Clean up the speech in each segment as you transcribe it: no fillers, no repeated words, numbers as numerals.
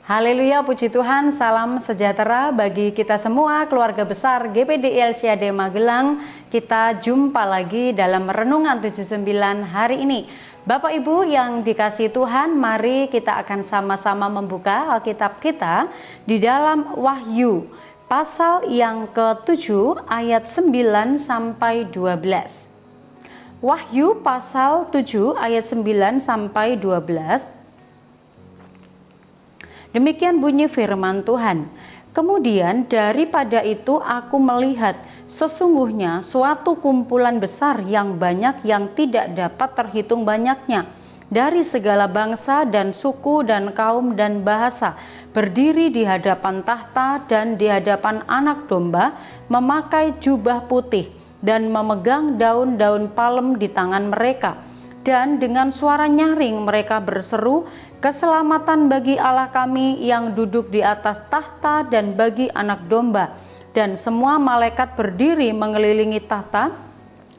Haleluya, puji Tuhan, salam sejahtera bagi kita semua, keluarga besar GPD LCAD Magelang. Kita jumpa lagi dalam Renungan 79 hari ini. Bapak Ibu yang dikasihi Tuhan, mari kita akan sama-sama membuka Alkitab kita di dalam Wahyu, pasal yang ke-7 ayat 9 sampai 12. Wahyu pasal 7 ayat 9 sampai 12. Demikian bunyi firman Tuhan. Kemudian daripada itu aku melihat sesungguhnya suatu kumpulan besar yang banyak yang tidak dapat terhitung banyaknya, dari segala bangsa dan suku dan kaum dan bahasa, berdiri di hadapan tahta dan di hadapan Anak Domba, memakai jubah putih dan memegang daun-daun palem di tangan mereka. Dan dengan suara nyaring mereka berseru, keselamatan bagi Allah kami yang duduk di atas tahta dan bagi Anak Domba. Dan semua malaikat berdiri mengelilingi tahta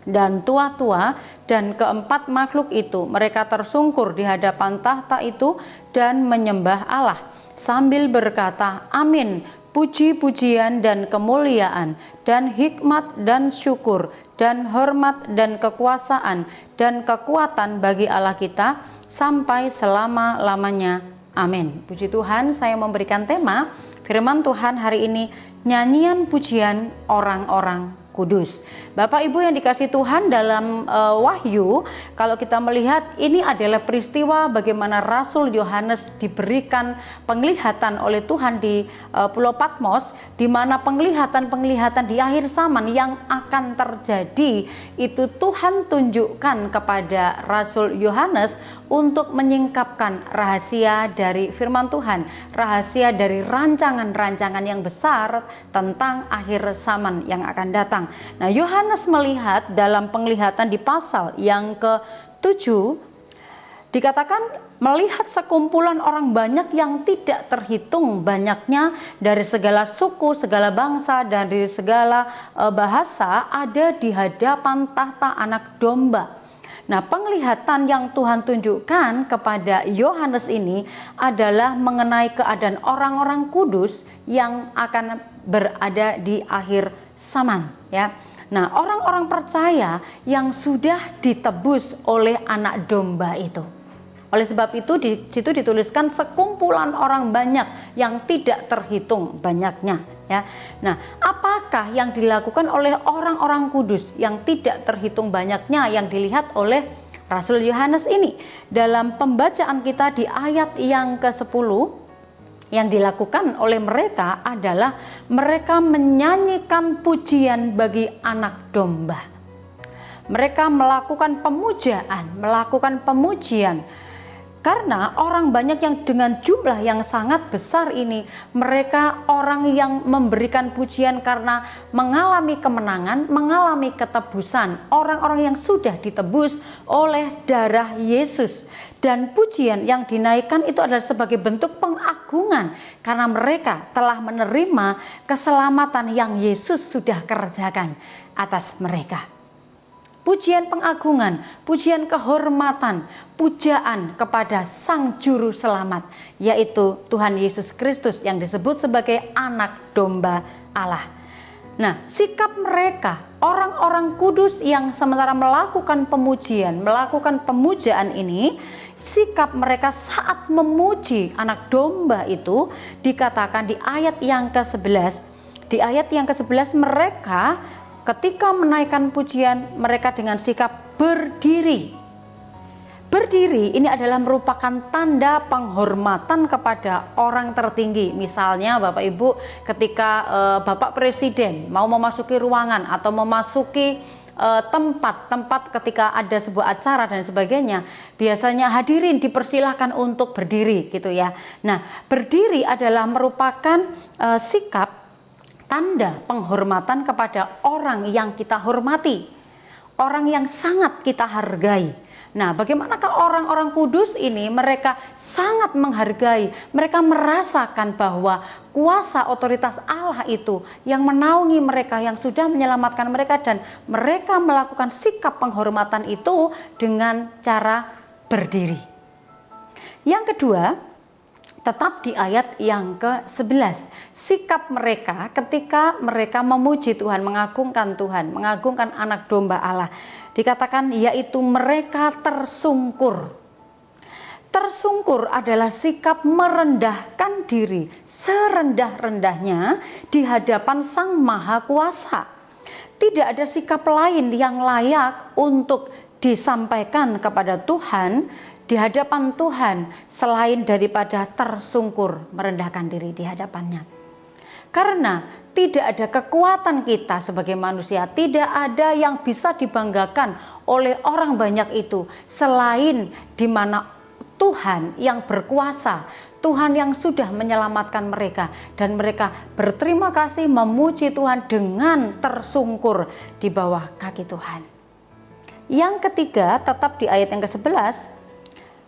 dan tua-tua dan keempat makhluk itu. Mereka tersungkur di hadapan tahta itu dan menyembah Allah sambil berkata, Amin, puji-pujian dan kemuliaan dan hikmat dan syukur dan hormat dan kekuasaan dan kekuatan bagi Allah kita sampai selama-lamanya. Amin. Puji Tuhan, saya memberikan tema firman Tuhan hari ini, nyanyian pujian orang-orang kudus. Bapak Ibu yang dikasihi Tuhan, dalam Wahyu, kalau kita melihat ini adalah peristiwa bagaimana Rasul Yohanes diberikan penglihatan oleh Tuhan di Pulau Patmos, di mana penglihatan-penglihatan di akhir zaman yang akan terjadi itu Tuhan tunjukkan kepada Rasul Yohanes untuk menyingkapkan rahasia dari firman Tuhan, rahasia dari rancangan-rancangan yang besar tentang akhir zaman yang akan datang. Nah, Yohanes melihat dalam penglihatan di pasal yang ke-7, dikatakan melihat sekumpulan orang banyak yang tidak terhitung banyaknya, dari segala suku, segala bangsa, dari segala bahasa, ada di hadapan tahta Anak Domba. Nah, penglihatan yang Tuhan tunjukkan kepada Yohanes ini adalah mengenai keadaan orang-orang kudus yang akan berada di akhir zaman, ya. Nah, orang-orang percaya yang sudah ditebus oleh Anak Domba itu. Oleh sebab itu di situ dituliskan sekumpulan orang banyak yang tidak terhitung banyaknya, ya. Nah, apakah yang dilakukan oleh orang-orang kudus yang tidak terhitung banyaknya yang dilihat oleh Rasul Yohanes ini? Dalam pembacaan kita di ayat yang ke-10, yang dilakukan oleh mereka adalah mereka menyanyikan pujian bagi Anak Domba. Mereka melakukan pemujian. Karena orang banyak yang dengan jumlah yang sangat besar ini, mereka orang yang memberikan pujian karena mengalami kemenangan, mengalami ketebusan. Orang-orang yang sudah ditebus oleh darah Yesus. Dan pujian yang dinaikkan itu adalah sebagai bentuk pengagungan karena mereka telah menerima keselamatan yang Yesus sudah kerjakan atas mereka. Pujian pengagungan, pujian kehormatan, pujaan kepada Sang Juru Selamat, yaitu Tuhan Yesus Kristus yang disebut sebagai Anak Domba Allah. Nah, sikap mereka, orang-orang kudus yang sementara melakukan pemujian, melakukan pemujaan ini, sikap mereka saat memuji Anak Domba itu dikatakan di ayat yang ke-11. Di ayat yang ke-11 mereka ketika menaikkan pujian, mereka dengan sikap berdiri. Berdiri ini adalah merupakan tanda penghormatan kepada orang tertinggi. Misalnya Bapak Ibu ketika Bapak Presiden mau memasuki ruangan atau memasuki tempat ketika ada sebuah acara dan sebagainya, biasanya hadirin dipersilahkan untuk berdiri gitu ya. Nah, berdiri adalah merupakan sikap tanda penghormatan kepada orang yang kita hormati, orang yang sangat kita hargai. Nah, bagaimanakah orang-orang kudus ini? Mereka sangat menghargai, mereka merasakan bahwa kuasa otoritas Allah itu yang menaungi mereka, yang sudah menyelamatkan mereka, dan mereka melakukan sikap penghormatan itu dengan cara berdiri. Yang kedua, Tetap di ayat yang ke-11, sikap mereka ketika mereka memuji Tuhan, mengagungkan anak domba Allah. Dikatakan yaitu mereka tersungkur. Tersungkur adalah sikap merendahkan diri serendah-rendahnya di hadapan Sang Maha Kuasa. Tidak ada sikap lain yang layak untuk disampaikan kepada Tuhan di hadapan Tuhan selain daripada tersungkur, merendahkan diri di hadapannya. Karena tidak ada kekuatan kita sebagai manusia, tidak ada yang bisa dibanggakan oleh orang banyak itu selain di mana Tuhan yang berkuasa, Tuhan yang sudah menyelamatkan mereka, dan mereka berterima kasih memuji Tuhan dengan tersungkur di bawah kaki Tuhan. Yang ketiga, tetap di ayat yang ke-11,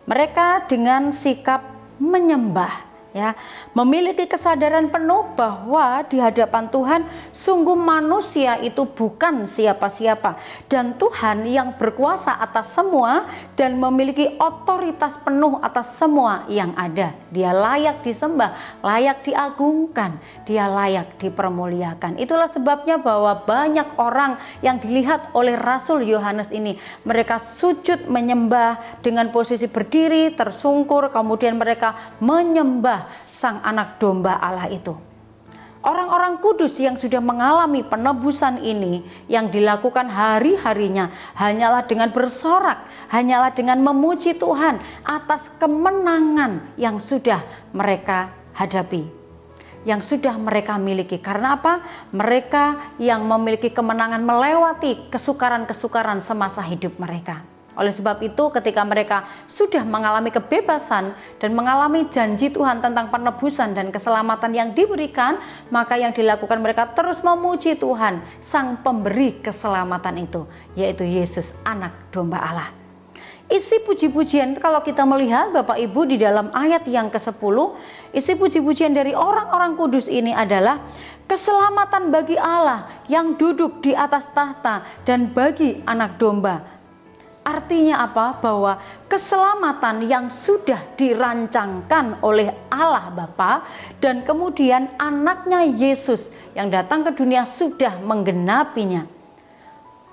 mereka dengan sikap menyembah, ya, memiliki kesadaran penuh bahwa di hadapan Tuhan sungguh manusia itu bukan siapa-siapa, dan Tuhan yang berkuasa atas semua dan memiliki otoritas penuh atas semua yang ada. Dia layak disembah, layak diagungkan, dia layak dipermuliakan. Itulah sebabnya bahwa banyak orang yang dilihat oleh Rasul Yohanes ini, mereka sujud menyembah dengan posisi berdiri, tersungkur, kemudian mereka menyembah Sang Anak Domba Allah itu. Orang-orang kudus yang sudah mengalami penebusan ini, yang dilakukan hari-harinya hanyalah dengan bersorak, hanyalah dengan memuji Tuhan atas kemenangan yang sudah mereka hadapi, yang sudah mereka miliki. Karena apa? Mereka yang memiliki kemenangan melewati kesukaran-kesukaran semasa hidup mereka. Oleh sebab itu, ketika mereka sudah mengalami kebebasan dan mengalami janji Tuhan tentang penebusan dan keselamatan yang diberikan, maka yang dilakukan mereka terus memuji Tuhan, Sang Pemberi keselamatan itu, yaitu Yesus, Anak Domba Allah. Isi puji-pujian, kalau kita melihat Bapak Ibu di dalam ayat yang ke-10, isi puji-pujian dari orang-orang kudus ini adalah keselamatan bagi Allah yang duduk di atas tahta dan bagi Anak Domba. Artinya apa? Bahwa keselamatan yang sudah dirancangkan oleh Allah Bapa dan kemudian anaknya Yesus yang datang ke dunia sudah menggenapinya.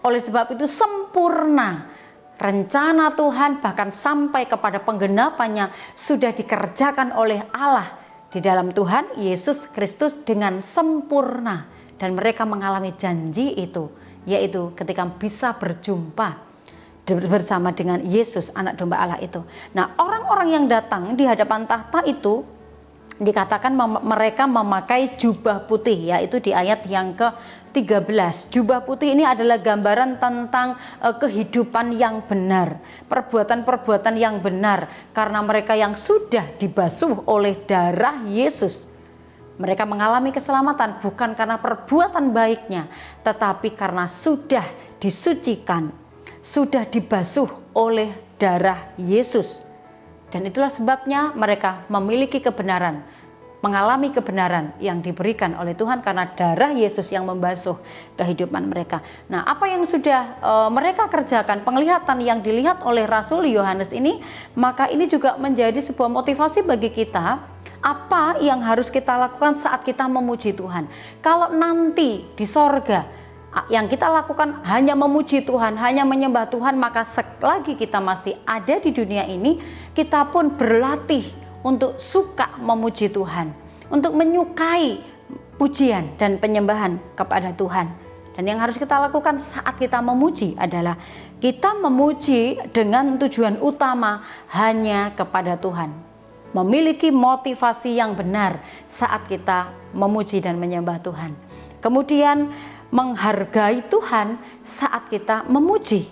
Oleh sebab itu sempurna rencana Tuhan, bahkan sampai kepada penggenapannya sudah dikerjakan oleh Allah di dalam Tuhan Yesus Kristus dengan sempurna. Dan mereka mengalami janji itu, yaitu ketika bisa berjumpa bersama dengan Yesus, Anak Domba Allah itu. Nah, orang-orang yang datang di hadapan tahta itu dikatakan mereka memakai jubah putih, yaitu di ayat yang ke-13. Jubah putih ini adalah gambaran tentang kehidupan yang benar, perbuatan-perbuatan yang benar, karena mereka yang sudah dibasuh oleh darah Yesus. Mereka mengalami keselamatan bukan karena perbuatan baiknya, tetapi karena sudah disucikan, sudah dibasuh oleh darah Yesus. Dan itulah sebabnya mereka memiliki kebenaran, mengalami kebenaran yang diberikan oleh Tuhan karena darah Yesus yang membasuh kehidupan mereka. Nah, apa yang sudah mereka kerjakan, penglihatan yang dilihat oleh Rasul Yohanes ini, maka ini juga menjadi sebuah motivasi bagi kita. Apa yang harus kita lakukan saat kita memuji Tuhan? Kalau nanti di sorga yang kita lakukan hanya memuji Tuhan, hanya menyembah Tuhan, maka selagi kita masih ada di dunia ini, kita pun berlatih untuk suka memuji Tuhan, untuk menyukai pujian dan penyembahan kepada Tuhan. Dan yang harus kita lakukan saat kita memuji adalah kita memuji dengan tujuan utama hanya kepada Tuhan, memiliki motivasi yang benar saat kita memuji dan menyembah Tuhan. Kemudian menghargai Tuhan saat kita memuji,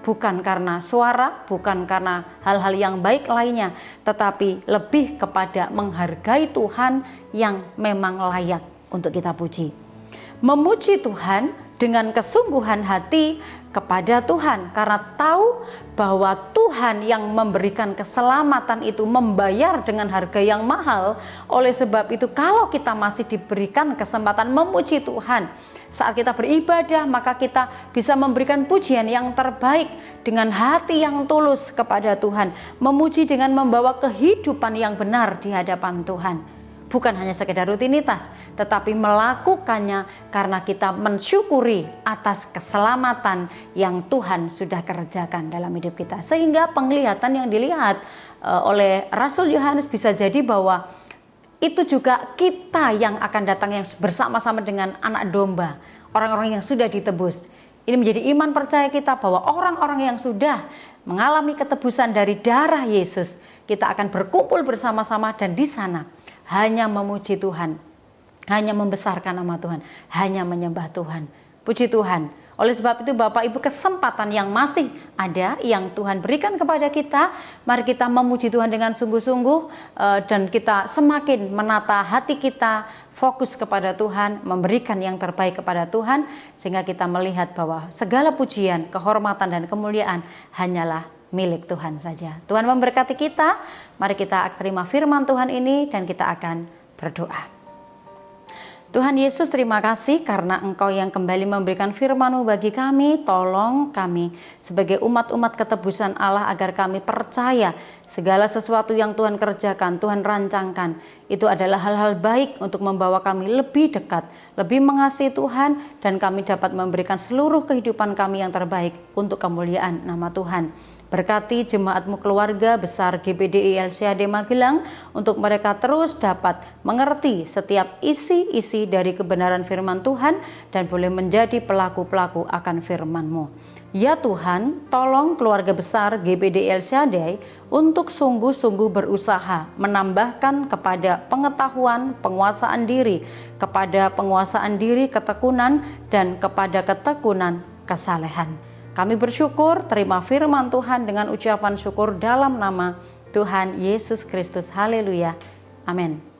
bukan karena suara, bukan karena hal-hal yang baik lainnya, tetapi lebih kepada menghargai Tuhan yang memang layak untuk kita puji. Memuji Tuhan dengan kesungguhan hati kepada Tuhan, karena tahu bahwa Tuhan yang memberikan keselamatan itu membayar dengan harga yang mahal. Oleh sebab itu, kalau kita masih diberikan kesempatan memuji Tuhan saat kita beribadah, maka kita bisa memberikan pujian yang terbaik dengan hati yang tulus kepada Tuhan, memuji dengan membawa kehidupan yang benar di hadapan Tuhan. Bukan hanya sekedar rutinitas, tetapi melakukannya karena kita mensyukuri atas keselamatan yang Tuhan sudah kerjakan dalam hidup kita. Sehingga penglihatan yang dilihat oleh Rasul Yohanes bisa jadi bahwa itu juga kita yang akan datang yang bersama-sama dengan anak domba, orang-orang yang sudah ditebus. Ini menjadi iman percaya kita bahwa orang-orang yang sudah mengalami ketebusan dari darah Yesus, kita akan berkumpul bersama-sama dan di sana hanya memuji Tuhan, hanya membesarkan nama Tuhan, hanya menyembah Tuhan. Puji Tuhan. Oleh sebab itu Bapak Ibu, kesempatan yang masih ada yang Tuhan berikan kepada kita, mari kita memuji Tuhan dengan sungguh-sungguh dan kita semakin menata hati kita, fokus kepada Tuhan, memberikan yang terbaik kepada Tuhan, sehingga kita melihat bahwa segala pujian, kehormatan dan kemuliaan hanyalah milik Tuhan saja. Tuhan memberkati kita. Mari kita terima firman Tuhan ini dan kita akan berdoa. Tuhan Yesus, terima kasih karena Engkau yang kembali memberikan firman-Mu bagi kami. Tolong kami sebagai umat-umat ketebusan Allah agar kami percaya segala sesuatu yang Tuhan kerjakan, Tuhan rancangkan, itu adalah hal-hal baik untuk membawa kami lebih dekat, lebih mengasihi Tuhan, dan kami dapat memberikan seluruh kehidupan kami yang terbaik untuk kemuliaan nama Tuhan. Berkati jemaat-Mu keluarga besar GBDI LCAD Magelang untuk mereka terus dapat mengerti setiap isi-isi dari kebenaran firman Tuhan dan boleh menjadi pelaku-pelaku akan firman-Mu. Ya Tuhan, tolong keluarga besar GBDI LCAD untuk sungguh-sungguh berusaha menambahkan kepada pengetahuan penguasaan diri, kepada penguasaan diri ketekunan, dan kepada ketekunan kesalehan. Kami bersyukur, terima firman Tuhan dengan ucapan syukur dalam nama Tuhan Yesus Kristus. Haleluya. Amin.